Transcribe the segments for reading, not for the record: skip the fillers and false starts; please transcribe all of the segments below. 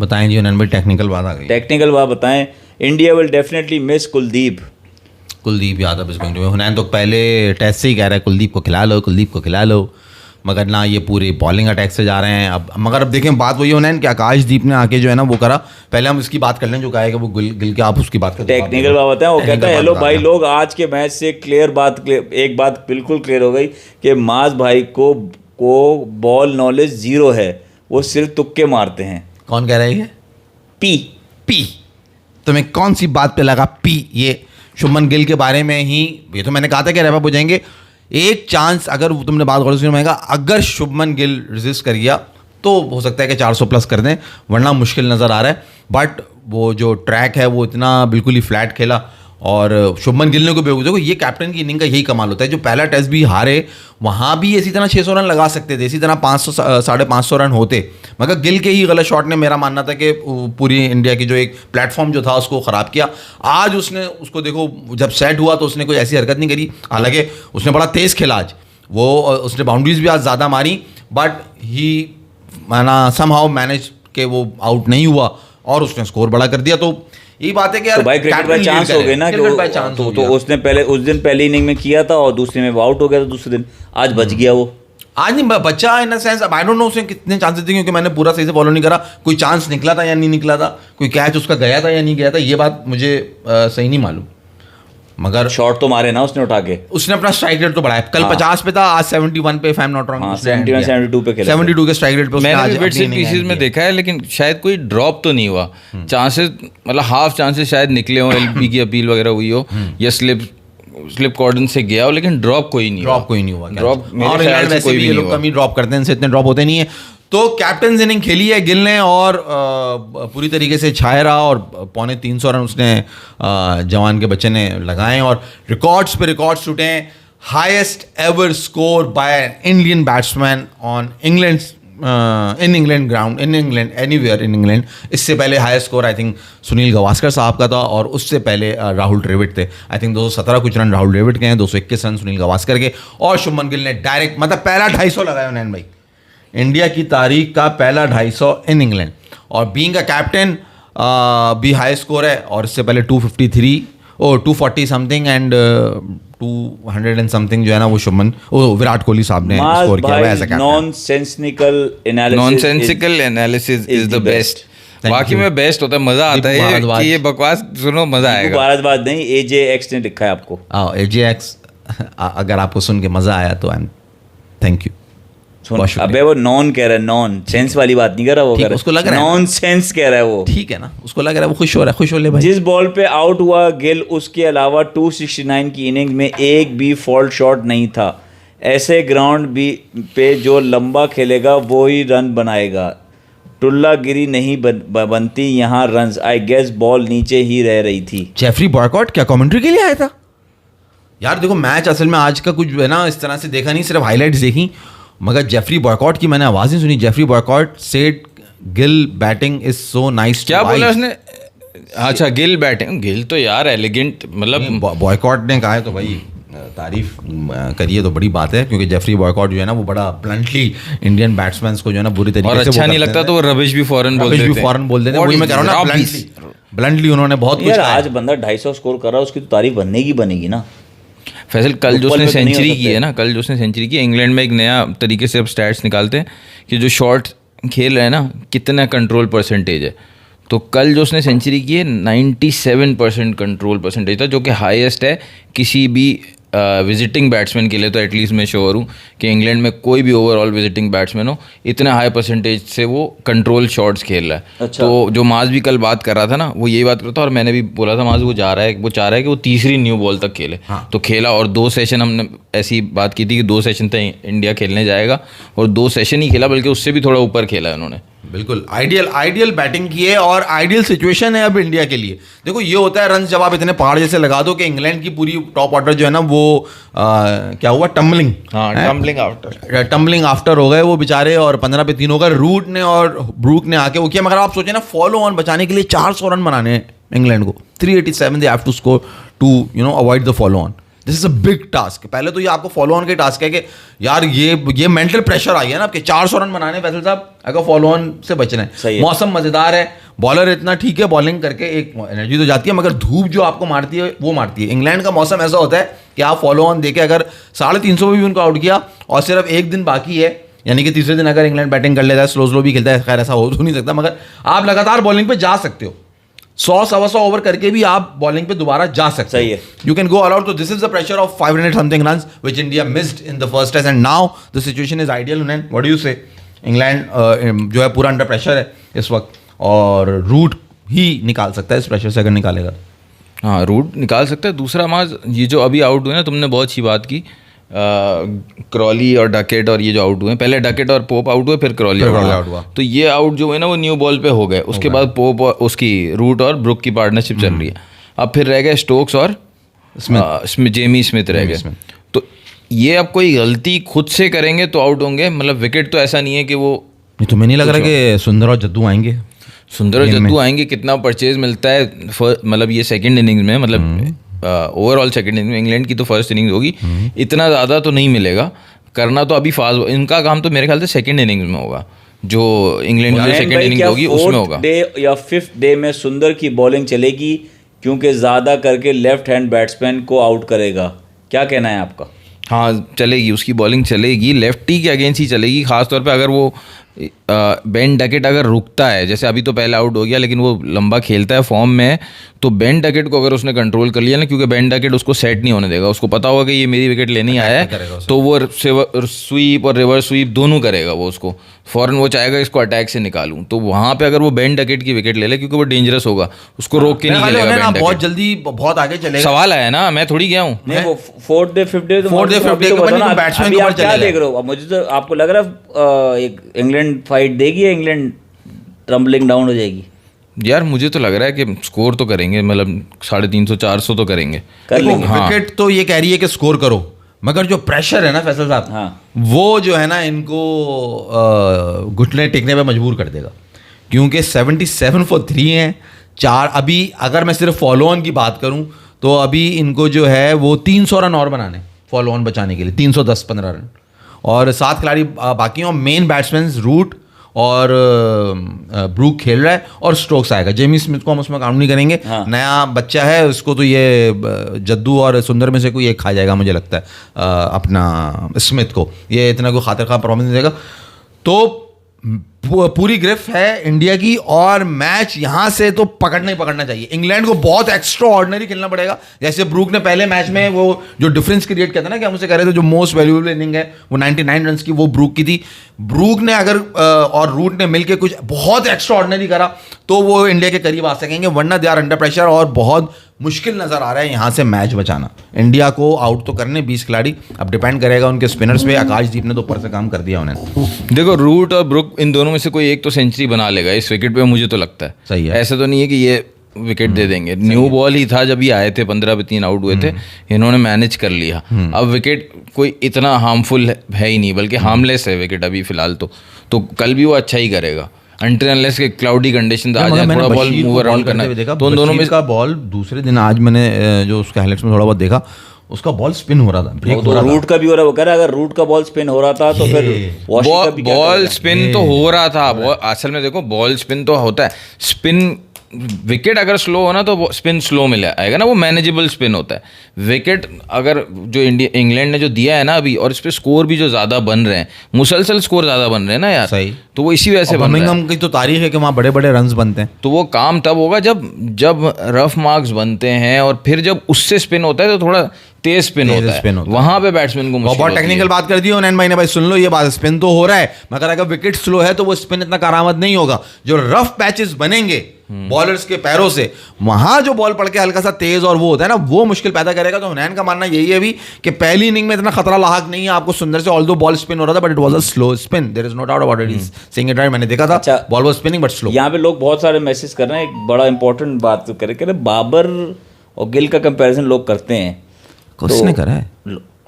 बताएं जी उन्होंने भाई, टेक्निकल बात आ गई। टेक्निकल बात बताएं। India will definitely miss Kuldeep. Kuldeep Yadav is going to, हुनैन तो पहले टेस्ट से ही कह रहा है कुलदीप को खिला लो, कुलदीप को खिला लो, मगर ना ये पूरे बॉलिंग अटैक से जा रहे हैं। अब देखें बात वही हुनैन कि आकाशदीप ने आके जो है ना वो करा। पहले हम इसकी बात कर लें जो कहा है कि वो गिल के, आप उसकी बात करें। टेक्निकल बात बताएं। वो कहता है हेलो भाई लोग, आज के मैच से एक बात बिल्कुल क्लियर हो गई कि माज भाई को बॉल नॉलेज जीरो है, वो सिर्फ तुक्के मारते हैं। कौन कह रहा है ये? पी तुम्हें कौन सी बात पे लगा पी? ये शुभमन गिल के बारे में ही, ये तो मैंने कहा था कि रैप अप हो जाएंगे। एक चांस, अगर तुमने बात गौर से सुनी, अगर शुभमन गिल रेजिस्ट कर गया तो हो सकता है कि 400 प्लस कर दें, वरना मुश्किल नज़र आ रहा है। बट वो जो ट्रैक है वो इतना बिल्कुल ही फ्लैट खेला और शुभमन गिल ने को देखो, ये कैप्टन की इनिंग का यही कमाल होता है। जो पहला टेस्ट भी हारे वहाँ भी इसी तरह 600 रन लगा सकते थे, इसी तरह 500 550 रन होते, मगर गिल के ही गलत शॉट ने, मेरा मानना था कि पूरी इंडिया की जो एक प्लेटफॉर्म जो था उसको ख़राब किया। आज उसने उसको देखो, जब सेट हुआ तो उसने कोई ऐसी हरकत नहीं करी, हालांकि उसने बड़ा तेज़ खेला आज, वो उसने बाउंड्रीज भी आज ज़्यादा मारी, बट ही माना समहाउ मैनेज के वो आउट नहीं हुआ और उसने स्कोर बड़ा कर दिया। तो यही बात है कि यार तो भाई क्रिकेट बाय चांस हो गए ना, तो उसने उस दिन पहली इनिंग में किया था और दूसरे में आउट हो गया था, दूसरे दिन आज बच गया वो। आज नहीं बच्चा इन द सेंस, अब आई डोंट नो उसने कितने चांसेस थे, क्योंकि मैंने पूरा सही से फॉलो नहीं करा, कोई चांस निकला था या नहीं निकला था, कोई कैच उसका गया था या नहीं गया था, ये बात मुझे सही नहीं मालूम। मगर शॉट तो मारे ना उसने उठा के, उसने अपना स्ट्राइक रेट तो बढ़ाया। कल 50 पे था, आज 71 पे, if I am not wrong, 72 पे खेला, 72 के स्ट्राइक रेट पे। मैंने भी बिट्स एंड पीसेस में देखा है, लेकिन शायद कोई ड्रॉप तो नहीं हुआ। चांसेस मतलब हाफ चांसेस शायद निकले हो, एलबी की अपील वगैरह हुई हो या स्लिप कॉर्डन से गया हो, लेकिन ड्रॉप कोई नहीं हुआ। ड्रॉप और इंग्लैंड वैसे भी ये लोग कम ही ड्रॉप करते हैं, इनसे इतने ड्रॉप होते नहीं है। तो कैप्टन इनिंग खेली है गिल ने और पूरी तरीके से छाया रहा और 350 रन उसने जवान के बच्चे ने लगाए और रिकॉर्ड्स पे रिकॉर्ड्स टूटे हैं। Highest ever score by Indian batsman on England in England ground, in England, anywhere in England. इससे पहले highest score I think Sunil Gavaskar साहब का था और उससे पहले राहुल द्रविड़ थे। आई थिंक 217 कुछ रन राहुल द्रविड़ के हैं, 221 रन सुनील गावस्कर के, और शुभमन गिल ने डायरेक्ट मतलब पहला 250 लगाया उन्होंने भाई, इंडिया की तारीख का पहला 250 इन इंग्लैंड। और बीइंग अ कैप्टन भी हाई स्कोर है, और इससे पहले 253 और 240 समथिंग एंड 200 एंड समथिंग जो है ना वो विराट कोहली साहब ने स्कोर किया हुआ as a captain. Nonsensical analysis is the best. वाकई में बेस्ट होता है, मजा आता है कि ये बकवास सुनो, मजा आएगा। भारद्वाज नहीं, AJX ने लिखा है आपको। AJX, अगर आपको सुन के मजा आया तो थैंक यू। अबे वो नॉन कह रहा है, नॉन सेंस वाली बात नहीं कर रहा वो, कर उसको लग रहा है नॉन सेंस कह रहा है वो। ठीक है ना, उसको लग रहा है वो खुश हो रहा है, खुश हो ले भाई। जिस बॉल पे आउट हुआ गिल, उसके अलावा 269 की इनिंग में एक भी फॉल्ट शॉट नहीं था। ऐसे ग्राउंड भी पे जो लंबा खेलेगा वो ही रन बनाएगा, टुल्लागिरी नहीं बनती यहाँ रन्स। आई गेस बॉल नीचे ही रह रही थी। जेफरी बॉयकॉट क्या कमेंट्री के लिए आया था? यार देखो मैच असल में आज का कुछ है ना इस तरह से देखा नहीं, सिर्फ हाईलाइट्स देखी, मगर जेफरी बॉयकॉट की मैंने आवाज़ नहीं सुनी। Jeffrey boycott said Gill batting is so nice. क्या बोला उसने? अच्छा, गिल बैटिंग, गिल तो यार एलिगेंट, मतलब बॉयकॉट ने कहा है तो भाई तारीफ करिए तो बड़ी बात है, क्योंकि जेफरी बॉयकॉट जो है ना वो बड़ा ब्लंटली इंडियन बैट्समैन को जो है ना बुरी तरीके से, और अच्छा नहीं लगता तो वो रबिश भी फौरन बोल देते हैं। वही मैं कह रहा हूं ना, ब्लंटली उन्होंने बहुत कुछ कहा। आज बंदा 250 स्कोर कर रहा है, उसकी तो तारीफ बनेगी ना। फैसल, कल जो उसने सेंचुरी की है ना, कल जो उसने सेंचुरी की, इंग्लैंड में एक नया तरीके से अब स्टैट्स निकालते हैं कि जो शॉट खेल रहे हैं ना कितना कंट्रोल परसेंटेज है। तो कल जो उसने सेंचुरी की है 97% कंट्रोल परसेंटेज था, जो कि हाईएस्ट है किसी भी विजिटिंग बैट्समैन के लिए। तो एटलीस्ट मैं श्योर हूँ कि इंग्लैंड में कोई भी ओवरऑल विजिटिंग बैट्समैन हो, इतने हाई परसेंटेज से वो कंट्रोल शॉट्स खेल रहा है। अच्छा। तो जो माज भी कल बात कर रहा था ना, वो यही बात कर रहा था, और मैंने भी बोला था माज वो चाह रहा है कि वो तीसरी न्यू बॉल तक खेले। हाँ। तो खेला, और 2 सेशन हमने ऐसी बात की थी कि 2 सेशन तक इंडिया खेलने जाएगा, और 2 सेशन ही खेला, बल्कि उससे भी थोड़ा ऊपर खेला है उन्होंने। बिल्कुल आइडियल बैटिंग की है और आइडियल सिचुएशन है अब इंडिया के लिए। देखो ये होता है रन जब आप इतने पहाड़ जैसे लगा दो कि इंग्लैंड की पूरी टॉप ऑर्डर जो है ना वो क्या हुआ, टम्बलिंग आफ्टर हो गए वो बेचारे, और 15 पे 3 हो गए। रूट ने और ब्रूक ने आके वो किया, मगर आप सोचे ना फॉलो ऑन बचाने के लिए 400 रन बनाने हैं इंग्लैंड को, 387 they have to score to avoid the follow on. This is a big task. पहले तो ये आपको फॉलो ऑन के टास्क है कि यार ये मेंटल प्रेशर आई है ना आपके 400 रन बनाने फैसल साहब, अगर फॉलो ऑन से बचना है। मौसम मजेदार है, बॉलर इतना ठीक है, बॉलिंग करके एक एनर्जी तो जाती है, मगर धूप जो आपको मारती है वो मारती है। इंग्लैंड का मौसम ऐसा होता है कि आप फॉलो ऑन देके अगर 350 पे भी उनको आउट किया और सिर्फ एक दिन बाकी है, यानी कि तीसरे दिन अगर इंग्लैंड बैटिंग कर लेता है, स्लो भी खेलता है, खैर ऐसा हो तो नहीं सकता, मगर आप लगातार बॉलिंग पे जा सकते हो। 100-125 ओवर करके भी आप बॉलिंग पे दोबारा जा सकते सही है। You can go all out. तो this is the pressure of 500 something runs which India missed in the first test and now the situation is ideal. What do you say? England जो है पूरा अंडर प्रेशर है इस वक्त, और root ही निकाल सकता है इस प्रेशर से अगर निकालेगा। हाँ, रूट निकाल सकता है। दूसरा माज ये जो अभी आउट हुए ना, तुमने बहुत अच्छी बात की, क्रॉली और डकेट और ये जो आउट हुए, पहले डकेट और पोप आउट हुए, फिर क्रॉली आउट हुआ। तो ये आउट जो हुए ना वो न्यू बॉल पे हो गए। उसके बाद पोप और उसकी रूट और ब्रुक की पार्टनरशिप चल रही है। अब फिर रह गए स्टोक्स और जेमी स्मिथ रह गए। तो ये अब कोई गलती खुद से करेंगे तो आउट होंगे, मतलब विकेट तो ऐसा नहीं है कि वो, नहीं तो मैं नहीं लग रहा कि सुंदर और जद्दू आएंगे। सुंदर और जद्दू आएंगे, कितना परचेज मिलता है मतलब ये सेकंड इनिंग्स में, मतलब ओवरऑल सेकंड इनिंग में। इंग्लैंड की तो फर्स्ट इनिंग्स होगी, इतना ज़्यादा तो नहीं मिलेगा। करना तो अभी फास्ट, इनका काम तो मेरे ख्याल से सेकंड इनिंग्स में होगा, जो इंग्लैंड की सेकंड इनिंग होगी उसमें होगा। डे या 5th डे में सुंदर की बॉलिंग चलेगी, क्योंकि ज़्यादा करके लेफ्ट हैंड बैट्समैन को आउट करेगा। क्या कहना है आपका? हाँ, चलेगी, उसकी बॉलिंग चलेगी, लेफ्टी के अगेंस्ट ही चलेगी। खासतौर पे अगर वो बेन डकेट अगर रुकता है, जैसे अभी तो पहले आउट हो गया लेकिन वो लंबा खेलता है, फॉर्म में है, तो बेन डकेट को अगर उसने कंट्रोल कर लिया ना, क्योंकि बेन डकेट उसको सेट नहीं होने देगा, उसको पता होगा कि ये मेरी विकेट लेने आया है, तो वो स्वीप और रिवर्स स्वीप दोनों करेगा। वो उसको फौरन वो चाहेगा इसको अटैक से निकालूं, तो वहां पे अगर वो बेन डकेट की विकेट ले ले, क्योंकि वो डेंजरस होगा, उसको रोक के नहीं खेलेगा बेन डकेट। बहुत जल्दी बहुत आगे चलेगा। सवाल आया ना, मैं थोड़ी गया हूँ। नहीं, वो 4th day 5th day batsman को क्या देख रहे हो? मुझे तो आपको लग रहा है एक इंग्लैंड फाइट देगी, इंग्लैंड ट्रम्बलिंग डाउन हो जाएगी? यार मुझे तो लग रहा है कि स्कोर तो करेंगे, मतलब 350-400 तो करेंगे, कर लेंगे। विकेट तो ये कह रही है कि स्कोर करो, मगर जो प्रेशर है ना फैसल साहब, हाँ, वो जो है ना इनको घुटने टेकने पे मजबूर कर देगा, क्योंकि 77 for 3 हैं 4। अभी अगर मैं सिर्फ फॉलो ऑन की बात करूं तो अभी इनको जो है वो 300 रन और बनाने फॉलो ऑन बचाने के लिए, 310-15 रन, और 7 खिलाड़ी बाकी हैं। मेन बैट्समैन रूट और ब्रूक खेल रहा है और स्टोक्स आएगा। जेमी स्मिथ को हम उसमें काउंट नहीं करेंगे, हाँ। नया बच्चा है, उसको तो ये जद्दू और सुंदर में से कोई एक खा जाएगा मुझे लगता है, अपना स्मिथ को ये इतना कोई खातिर खा परफॉर्मेंस नहीं देगा। तो पूरी ग्रिफ है इंडिया की, और मैच यहां से तो पकड़ना ही पकड़ना चाहिए। इंग्लैंड को बहुत एक्स्ट्रा ऑर्डिनरी खेलना पड़ेगा, जैसे ब्रूक ने पहले मैच में वो जो डिफरेंस क्रिएट किया था ना, कि हम उसे कह रहे थे जो मोस्ट वैल्यूएबल इनिंग है वो 99 रन की, वो ब्रूक की थी। ब्रूक ने अगर और रूट ने मिलकर कुछ बहुत एक्स्ट्रा ऑर्डिनरी करा तो वो इंडिया के करीब आ सकेंगे, वरना दे आर अंडर प्रेशर और बहुत मुश्किल नजर आ रहा है यहाँ से मैच बचाना। इंडिया को आउट तो करने 20 खिलाड़ी, अब डिपेंड करेगा उनके स्पिनर्स पे। आकाशदीप ने तो ऊपर से काम कर दिया उन्हें। देखो, रूट और ब्रुक इन दोनों में से कोई एक तो सेंचुरी बना लेगा इस विकेट पे, मुझे तो लगता है। सही है, ऐसा तो नहीं है कि ये विकेट दे देंगे। न्यू बॉल ही था जब ये आए थे, 15 पे 3 आउट हुए थे, इन्होंने मैनेज कर लिया। अब विकेट कोई इतना हार्मफुल है ही नहीं, बल्कि हार्मलेस है विकेट अभी फिलहाल तो कल भी वो अच्छा ही करेगा, अनटिल अनलेस के क्लाउडी कंडीशन आ जाए, थोड़ा बॉल मूव अराउंड करना देखा। तो दोनों में का बॉल दूसरे दिन, आज मैंने जो उसके हाइलाइट्स में थोड़ा बहुत देखा, उसका बॉल स्पिन हो रहा था, ब्रेक हो रहा था। रूट का भी हो रहा है, वो कह रहा है अगर रूट का बॉल स्पिन हो रहा था तो फिर बॉल स्पिन तो हो रहा था। असल में देखो, बॉल स्पिन तो होता है, स्पिन विकेट अगर स्लो हो ना तो स्पिन स्लो मिले आएगा ना, वो मैनेजेबल स्पिन होता है। विकेट अगर जो इंग्लैंड ने जो दिया है ना अभी, और इस पे स्कोर भी जो ज़्यादा बन रहे हैं, मुसलसल स्कोर ज़्यादा बन रहे हैं ना यार, सही, तो वो इसी वजह से बन रहा है। की तो तारीख है कि वहाँ बड़े बड़े रन्स बनते हैं। तो वो काम तब होगा जब रफ मार्क्स बनते हैं, और फिर जब उससे स्पिन होता है तो थोड़ा तेज स्पिन होता है, वहां पे बैट्समैन को मुश्किल बहुत टेक्निकल बात कर दी उन्होंने भाई ने। भाई सुन लो ये बात, स्पिन तो हो रहा है, मगर अगर विकेट स्लो है तो वो स्पिन इतना कारामद नहीं होगा। जो रफ पैचेस बनेंगे बॉलर्स के पैरों से, वहां जो बॉल पड़ के हल्का सा तेज और वो होता है ना, वो मुश्किल पैदा करेगा। तो हुनैन का मानना यही है भी कि पहली इनिंग में इतना खतरा लाहक नहीं है आपको सुंदर से, ऑल्दो बॉल स्पिन हो रहा था but it was a slow spin, there is no doubt about it. Saying it right, मैंने देखा था। अच्छा, ball was spinning but slow. यहाँ पे लोग बहुत सारे मैसेज कर रहे हैं, एक बड़ा इंपॉर्टेंट बात कह रहे बाबर और गिल का कंपैरिजन लोग करते हैं। किसने करा है?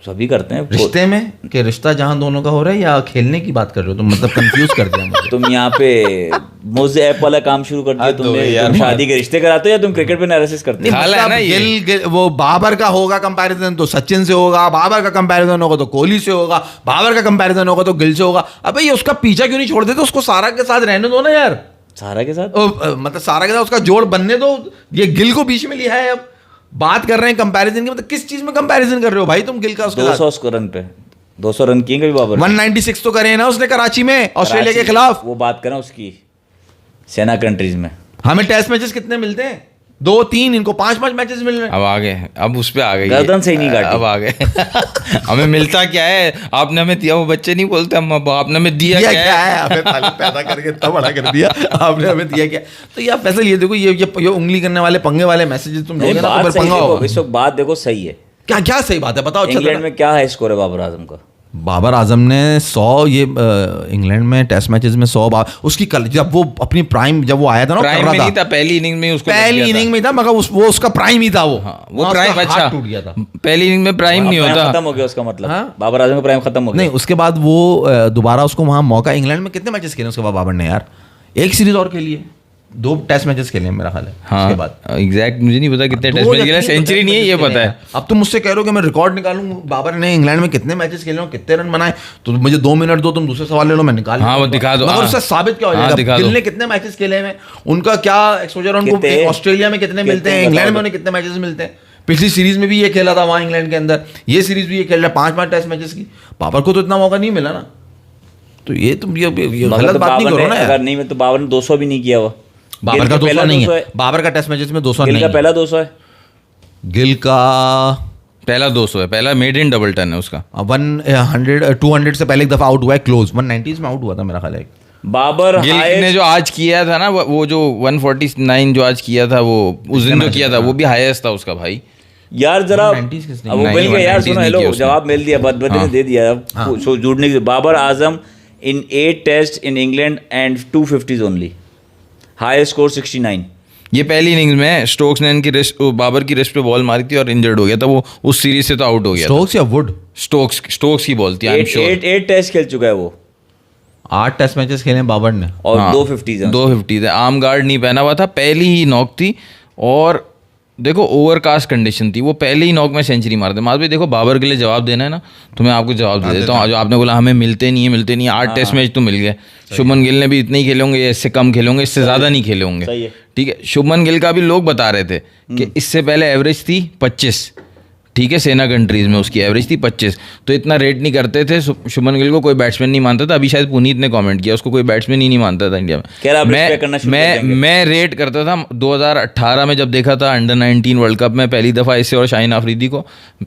सभी करते हैं। रिश्ते में कि रिश्ता जहां दोनों का हो रहा है या खेलने की बात कर रहे हो तुम? मतलब कंफ्यूज कर दिया मुझे। तुम यहाँ पे मुझे ऐप वाला काम शुरू कर दिया तुमने। तुम शादी के रिश्ते कराते हो या तुम क्रिकेट पे एनालिसिस करते हो? खाला है ना ये। गिल वो बाबर का होगा कंपैरिजन तो सचिन से होगा, बाबर का कंपैरिजन होगा तो कोहली से होगा, बाबर का कंपैरिजन होगा तो गिल से होगा। अबे ये उसका पीछा क्यों नहीं छोड़ देते? उसको सारा के साथ रहने दो ना यार। सारा के साथ मतलब सारा के साथ उसका जोड़ बनने दो। ये गिल को बीच में लिया है, अब बात कर रहे हैं कंपैरिजन की। मतलब किस चीज में कंपैरिजन कर रहे हो भाई तुम गिल का उसके साथ? 200 रन पे 200 रन किए कभी बाबर? 196 तो करे ना उसने कराची में ऑस्ट्रेलिया के खिलाफ। वो बात करें उसकी सेना कंट्रीज में। हमें टेस्ट मैचेस कितने मिलते हैं? 2-3, इनको 5-5 मैचेस मिल रहे हैं। अब आ गए, अब उस पे आ गए, गर्दन से ही नहीं काटी। अब आ गए। हमें मिलता क्या है? आपने हमें दिया, वो बच्चे नहीं बोलते हम, आपने हमें दिया क्या है? हमें पहले पैदा करके इतना बड़ा कर दिया, आपने हमें दिया क्या? तो यार फैसल ये देखो, ये उंगली करने वाले पंगे वाले मैसेजेस तुम नहीं, दोगे ना तो बात फिर सही पंगा देखो, होगा। इस वक्त बात देखो सही है। क्या क्या सही बात है बताओ? अच्छा इंग्लैंड में क्या है स्कोर है बाबर आजम का? बाबर आजम ने 100 ये इंग्लैंड में टेस्ट मैचेस में 100 बार उसकी जब वो अपनी प्राइम जब वो आया था ना, प्राइम कर में रहा नहीं था, पहली इनिंग में उसको पहली इनिंग में था, मगर वो उसका प्राइम ही था वो। हाँ, वो वहाँ प्राइम उसका अच्छा हाथ टूट गया था। पहली इनिंग में प्राइम नहीं प्राइम होता। खत्म हो गया उसका मतलब। हाँ? बाबर आजम का प्राइम खत्म हो गया। नहीं, उसके बाद वो दोबारा उसको वहां मौका, इंग्लैंड में कितने मैचेस खेले उसके बाद बाबर ने यार? एक सीरीज और खेली है, 2 टेस्ट मैचेस खेले हैं मेरा ख्याल है। हाँ उसके बाद एग्जैक्ट मुझे नहीं पता कितने टेस्ट मैच खेले, सेंचुरी नहीं है ये पता है। अब तुम मुझसे कह रहे हो कि मैं रिकॉर्ड निकालूं बाबर ने इंग्लैंड में कितने मैचेस खेले हो, कितने रन बनाए, तो मुझे 2 मिनट दो, तुम दूसरे सवाल ले लो, मैं निकाल हाँ, वो दिखा दो। मगर हाँ। उससे साबित क्या हो हाँ, जाएगा? दिखा गिल दो। ने कितने मैचेस खेले हैं, उनका क्या एक्सपोजर, उनको कितने? ऑस्ट्रेलिया में कितने मिलते हैं, कितने इंग्लैंड में बताओ। उन्हें कितने मैचेस मिलते हैं? पिछली सीरीज में भी ये खेला था वहां इंग्लैंड के अंदर, ये सीरीज भी ये खेल रहा है 5-5 टेस्ट मैचेस की। बाबर को तो इतना मौका नहीं मिला ना। तो ये तुम ये मगर गलत तो बात नहीं बाबर करो ने- ना यार। अगर नहीं में तो बाबर ने 200 भी नहीं किया हुआ। बाबर गिल का का 200 पहला नहीं 200 है, बाबर का टेस्ट मैचेस में 200 गिल नहीं का है। पहला 200 है। गिल का पहला 200 है, पहला मेड इन डबल टन है उसका। 200 से पहले एक दफा आउट हुआ है, क्लोज 190s में आउट हुआ था मेरा ख्याल है। बाबर गिल ने हाईएस्ट जो आज किया था ना, वो जो 149 जो आज किया था, वो उस दिन जो किया था वो भी हाईएस्ट था उसका भाई। यार जरा 90s किसने अब वो नहीं, मिल गया यार। 190s सुनो नहीं हेलो किया उसने। जवाब मिल दिया, बदबदी ने हाँ। दे दिया। अब सो जुड़ने की Babar Azam in 8 test in England and 250s only, highest score 69। ये पहली इनिंग्स में स्टोक्स ने इनकी रिस्ट, बाबर की रिस्ट पे बॉल मारी थी और इंजर्ड हो गया था वो, उस सीरीज से तो आउट हो गया था। स्टोक्स या वुड? स्टोक्स की बॉल थी, आई एम श्योर। 8 टेस्ट खेल चुका है वो 8 टेस्ट मैचेस खेले हैं बाबर ने। और हाँ, 250s हैं। 250 है। आर्म गार्ड नहीं पहना हुआ था, पहली ही नॉक थी। और देखो ओवरकास्ट कंडीशन थी, वो पहले ही नॉक में सेंचुरी मारते। मार भाई देखो, बाबर के लिए जवाब देना है ना, तो मैं आपको जवाब दे देता हूँ। जो आपने बोला हमें मिलते नहीं है, 8 टेस्ट मैच तो मिल गए। शुभमन गिल ने भी इतने ही खेले होंगे, इससे कम खेले होंगे, इससे ज़्यादा नहीं खेले होंगे। सही है। ठीक है, शुभमन गिल का भी लोग बता रहे थे कि इससे पहले एवरेज थी 25। ठीक है, सेना कंट्रीज में उसकी एवरेज थी 25, तो इतना रेट नहीं करते थे शुभमन गिल को, कोई बैट्समैन नहीं मानता था। अभी शायद पुनीत ने कमेंट किया, उसको कोई बैट्समैन ही नहीं मानता था इंडिया कह रहा, आप respect करना में। शुरू कर देंगे। मैं रेट करता था 2018 में, जब देखा था अंडर 19 वर्ल्ड कप में पहली दफ़ा इससे और शाहीन आफरीदी को।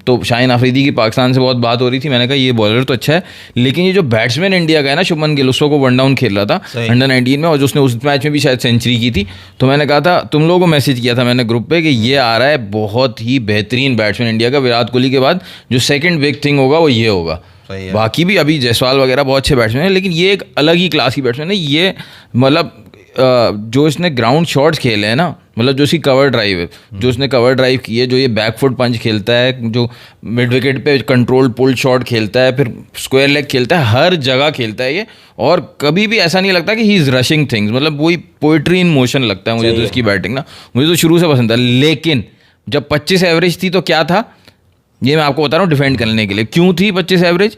तो शाहीन आफरीदी की पाकिस्तान से बहुत बात हो रही थी, मैंने कहा ये बॉलर तो अच्छा है, लेकिन ये जो बैट्समैन इंडिया का है ना शुभमन गिल, उसको वन डाउन खेल रहा था सही। अंडर 19 में, और उसने उस मैच में भी शायद सेंचुरी की थी। तो मैंने कहा था, तुम लोगों को मैसेज किया था मैंने ग्रुप पे कि ये आ रहा है बहुत ही बेहतरीन बैट्समैन इंडिया का, विराट कोहली के बाद जो सेकंड बिग थिंग होगा वो ये होगा। सही है। बाकी भी अभी जायसवाल वगैरह बहुत अच्छे बैट्समैन हैं, लेकिन ये एक अलग ही क्लास की बैट्समैन है ये। मतलब जो इसने ग्राउंड शॉट्स खेले हैं ना, मतलब जो इसकी कवर ड्राइव है, जो इसने कवर ड्राइव की है, जो ये बैकफुट पंच खेलता है, जो मिड विकेट पे कंट्रोल पुल शॉट खेलता है, फिर स्क्वायर लेग खेलता है, हर जगह खेलता है ये। और कभी भी ऐसा नहीं लगता कि ही इज़ रशिंग थिंग्स, मतलब वही पोइट्री इन मोशन लगता है मुझे तो इसकी बैटिंग ना, मुझे तो शुरू से पसंद था। लेकिन जब 25 एवरेज थी तो क्या था, ये मैं आपको बता रहा हूँ डिफेंड करने के लिए। क्यों थी 25 एवरेज?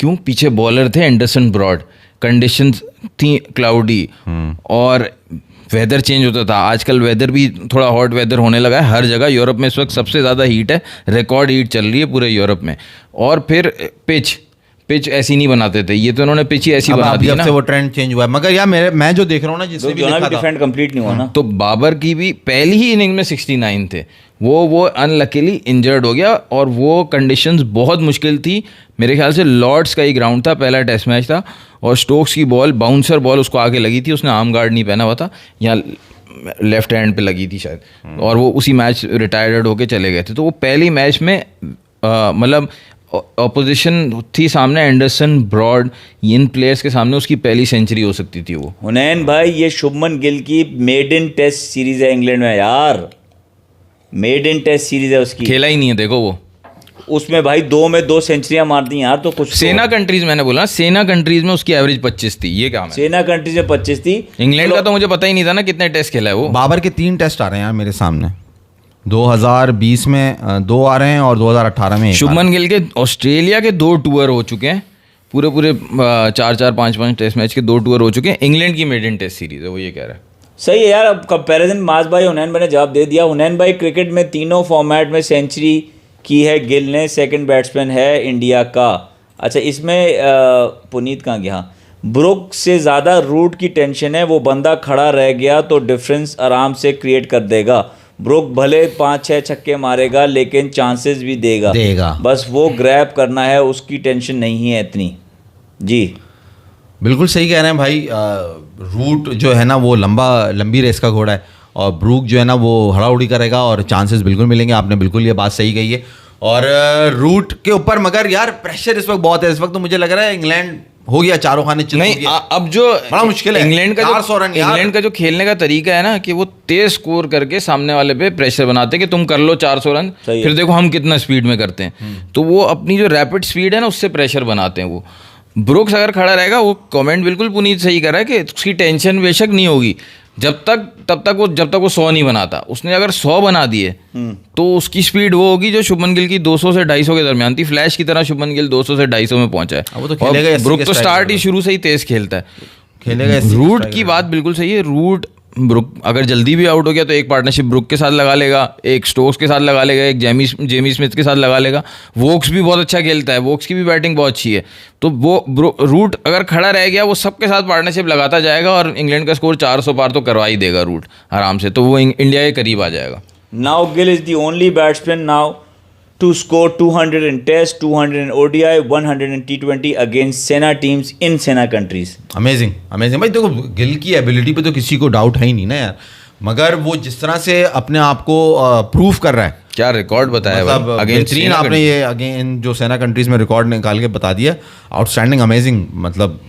क्यों? पीछे बॉलर थे एंडरसन ब्रॉड, कंडीशंस थी क्लाउडी, और वेदर चेंज होता था। आजकल वेदर भी थोड़ा हॉट वेदर होने लगा है हर जगह। यूरोप में इस वक्त सबसे ज़्यादा हीट है, रिकॉर्ड हीट चल रही है पूरे यूरोप में। और फिर पिच ऐसी नहीं बनाते थे, ये तो उन्होंने पिच ही ऐसी बना दी जब ना। से वो ट्रेंड चेंज हुआ है, मगर यार मैं जो देख रहा हूँ ना, जिससे भी जो देखा था, डिफेंड कंप्लीट नहीं हुआ ना। तो बाबर की भी पहली ही इनिंग में 69 थे, वो अनलकीली इंजर्ड हो गया, और वो कंडीशंस बहुत मुश्किल थी। मेरे ख्याल से लॉर्ड्स का ही ग्राउंड था, पहला टेस्ट मैच था, और स्टोक्स की बॉल बाउंसर बॉल उसको आगे लगी थी, उसने आर्म गार्ड नहीं पहना हुआ था, यहाँ लेफ्ट हैंड पे लगी थी शायद, और वो उसी मैच रिटायर्ड होके चले गए थे। तो वो पहली मैच में मतलब ऑपोजिशन थी सामने एंडरसन ब्रॉड, इन प्लेयर्स के सामने उसकी पहली सेंचुरी हो सकती थी वो। हुनैन भाई, ये शुभमन गिल की मेड इन टेस्ट सीरीज है इंग्लैंड में यार, मेड इन टेस्ट सीरीज है उसकी। खेला ही नहीं है देखो वो। उसमें भाई 2 में 2 सेंचुरियां मार दी यार, तो कुछ सेना कंट्रीज मैंने बोला, सेना कंट्रीज में उसकी एवरेज 25 थी, ये क्या है? सेना कंट्री से 25 थी। इंग्लैंड का तो मुझे पता ही नहीं था ना कितने टेस्ट खेला है वो। बाबर के 3 टेस्ट आ रहे हैं यार मेरे सामने, 2020 में 2 आ रहे हैं और 2018 में 1 शुभमन गिल के ऑस्ट्रेलिया के 2 टूर हो चुके हैं, पूरे 4-4, 5-5 टेस्ट मैच के 2 टूर हो चुके हैं। इंग्लैंड की मेडन टेस्ट सीरीज है, वो ये कह रहा है। सही है यार। अब कंपैरिजन माज भाई हुनैन भाई ने जवाब दे दिया। हुनैन भाई क्रिकेट में तीनों फॉर्मेट में सेंचुरी की है गिल ने, सेकंड बैट्समैन है इंडिया का। अच्छा, इसमें पुनीत कहाँ गया? ब्रुक से ज़्यादा रूट की टेंशन है, वो बंदा खड़ा रह गया तो डिफरेंस आराम से क्रिएट कर देगा। ब्रुक भले 5-6 छक्के मारेगा लेकिन चांसेस भी देगा, बस वो ग्रैब करना है, उसकी टेंशन नहीं है इतनी। जी बिल्कुल सही कह रहे हैं भाई। रूट जो है ना वो लंबी रेस का घोड़ा है, और ब्रूक जो है ना वो हड़ाउड़ी करेगा और चांसेस बिल्कुल मिलेंगे। आपने बिल्कुल ये बात सही कही है। और रूट के ऊपर मगर यार प्रेशर इस वक्त बहुत है। इस वक्त तो मुझे लग रहा है इंग्लैंड हो गया, चारों खाने चित हो नहीं, गया। अब जो बड़ा मुश्किल है इंग्लैंड का 400 रन यार। इंग्लैंड का जो खेलने का तरीका है ना कि वो तेज स्कोर करके सामने वाले पे प्रेशर बनाते हैं कि तुम कर लो 400 रन, फिर देखो हम कितना स्पीड में करते हैं। तो वो अपनी जो रैपिड स्पीड है ना उससे प्रेशर बनाते हैं वो। ब्रुक्स अगर खड़ा रहेगा, वो कमेंट बिल्कुल पुनीत सही कर रहा है कि उसकी टेंशन बेशक नहीं होगी जब तक वो 100 नहीं बनाता। उसने अगर 100 बना दिए तो उसकी स्पीड वो होगी जो शुभमन गिल की 200 से 250 के दरमियान थी। फ्लैश की तरह शुभमन गिल 200 से 250 में पहुंचा है। वो तो खेलेगा और इसी ब्रुक के तो स्ट्राइक स्टार्ट ही में। शुरू से ही तेज खेलता है, खेलेगा इसी के रूट स्ट्राइक की में। बात बिल्कुल सही है। रूट ब्रुक अगर जल्दी भी आउट हो गया तो एक पार्टनरशिप ब्रुक के साथ लगा लेगा, एक स्टोक्स के साथ लगा लेगा, एक जेमी स्मिथ के साथ लगा लेगा। वोक्स भी बहुत अच्छा खेलता है, वोक्स की भी बैटिंग बहुत अच्छी है। तो वो रूट अगर खड़ा रह गया वो सबके साथ पार्टनरशिप लगाता जाएगा और इंग्लैंड का स्कोर 400 पार तो करवा ही देगा रूट आराम से। तो वो इंडिया के करीब आ जाएगा। Now Gill is the only batsman now to score 200 in Test, 200 in ODI, 100 in T20 against Sena teams in Sena countries. Amazing भाई। देखो गिल की एबिलिटी पे तो किसी को डाउट है ही नहीं ना यार, मगर वो जिस तरह से अपने आप को प्रूव कर रहा है, क्या रिकॉर्ड बताया मतलब बेहतरीन आपने ये अगेन जो सेना कंट्रीज में रिकॉर्ड निकाल के बता दिया। आउटस्टैंडिंग, अमेजिंग मतलब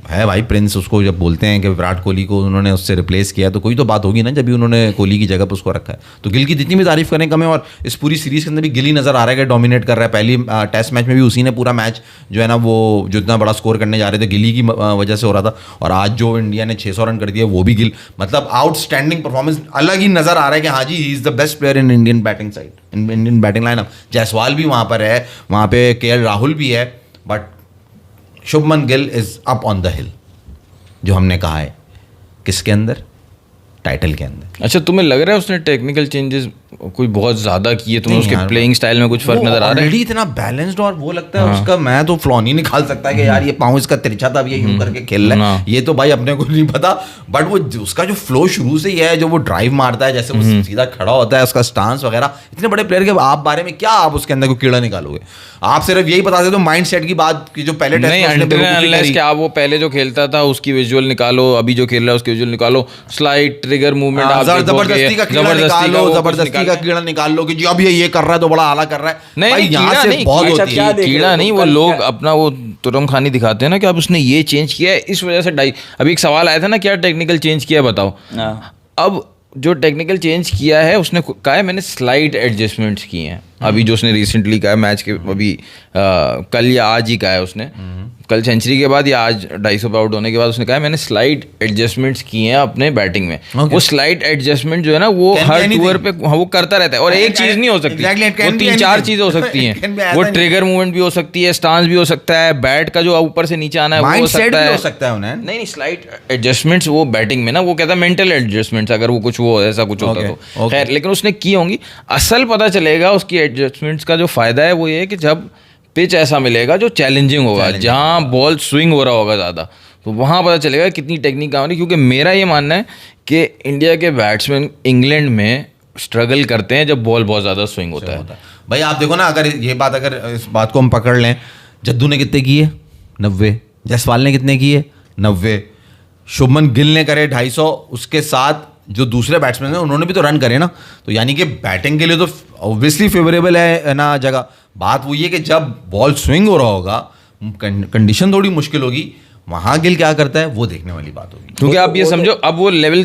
है भाई। प्रिंस उसको जब बोलते हैं कि विराट कोहली को उन्होंने उससे रिप्लेस किया तो कोई तो बात होगी ना, जब भी उन्होंने कोहली की जगह पर उसको रखा है। तो गिल की जितनी भी तारीफ करें कम है। और इस पूरी सीरीज के अंदर भी गिल ही नजर आ रहा है कि डोमिनेट कर रहा है। पहली टेस्ट मैच में भी उसी ने पूरा मैच जो है ना वो जो इतना बड़ा स्कोर करने जा रहे थे गिल की वजह से हो रहा था। और आज जो इंडिया ने 600 रन कर दिया वो भी गिल, मतलब आउटस्टैंडिंग परफॉर्मेंस अलग ही नजर आ रहा है कि हाँ जी he is the best player in Indian batting side, in Indian batting lineup. Jaiswal भी वहाँ पर है, वहाँ पे KL राहुल भी है, but Shubman Gill is up on the हिल, जो हमने कहा है किसके अंदर, टाइटल के अंदर। अच्छा, तुम्हें लग रहा है उसने टेक्निकल चेंजेस कोई बहुत ज्यादा किए? तुम्हें नहीं उसके यार, प्लेइंग स्टाइल में कुछ फर्क नजर आ रहा है? ऑलरेडी इतना बैलेंस्ड और वो लगता है उसका, मैं तो फ्लॉ नहीं निकाल सकता कि यार ये पाँव इसका तिरछा था, अब ये यूं करके खेल रहा है, ये तो भाई अपने को नहीं पता। बट वो उसका जो फ्लो शुरू से ही है, जो वो ड्राइव मारता है, जैसे वो सीधा खड़ा होता है, उसका स्टांस वगैरह, इतने बड़े प्लेयर के आप बारे में क्या आप उसके अंदर को कीड़ा निकालोगे? आप सिर्फ यही बता देते हो माइंड सेट की बात की, जो पहले नहीं, अनलेस कि आप वो पहले जो खेलता था उसकी विजुअल निकालो, अभी जो खेल रहा है उसकी विजुअल निकालो, स्लाइड ट्रिगर मूवमेंट, जबरदस्ती का कीड़ा निकाल लो कि जी अब ये कर रहा है तो बड़ा आला कर रहा है। नहीं, यहाँ से बहुत होती है कीड़ा नहीं, वो लोग अपना वो तुरम खानी दिखाते हैं ना कि अब उसने ये चेंज किया है इस वजह से। अभी एक सवाल आया था ना, क्या टेक्निकल चेंज किया बताओ। अब जो टेक्निकल चेंज किया है उसने कहा है मैंने स्लाइट एडजस्टमेंट्स किए हैं। अभी जो उसने रिसेंटली कहा मैच के अभी कल या आज ही कहा है उसने, कल सेंचुरी के बाद या आज 250 पे आउट होने के बाद उसने कहा है मैंने स्लाइट एडजस्टमेंट किए हैं अपने बैटिंग में। वो स्लाइट एडजस्टमेंट जो है ना वो हर टूर पे वो करता रहता है। और एक चीज नहीं हो सकती, वो 3-4 चीजें हो सकती हैं। वो ट्रिगर मूवमेंट भी हो सकती है, स्टांस भी हो सकता है, बैट का जो ऊपर से नीचे आना है वो हो सकता है। नहीं, स्लाइट एडजस्टमेंट्स वो बैटिंग में ना, वो कहता है मेंटल एडजस्टमेंट्स, अगर वो कुछ वो ऐसा कुछ होता तो खैर, लेकिन उसने की होंगी। असल पता चलेगा उसकी एडजस्टमेंट्स का जो फायदा है वो ये है कि जब पिच ऐसा मिलेगा जो चैलेंजिंग होगा, जहां बॉल स्विंग हो रहा होगा ज़्यादा, तो वहां पता चलेगा कितनी टेक्निक काम रही। क्योंकि मेरा ये मानना है कि इंडिया के बैट्समैन इंग्लैंड में स्ट्रगल करते हैं जब बॉल बहुत ज़्यादा स्विंग होता है। भाई आप देखो ना, अगर इस बात को हम पकड़ लें, जद्दू ने कितने किए 90, जायसवाल ने कितने किए 90, शुभमन गिल ने करे 250, उसके साथ जो दूसरे बैट्समैन हैं उन्होंने भी तो रन करे ना। तो यानी कि बैटिंग के लिए तो ऑब्वियसली फेवरेबल है ना जगह। बात वो ये कि जब बॉल स्विंग हो रहा होगा, कंडीशन थोड़ी मुश्किल होगी, वहां गिल क्या करता है वो देखने वाली बात होगी। क्योंकि आप ये समझो, अब वो लेवल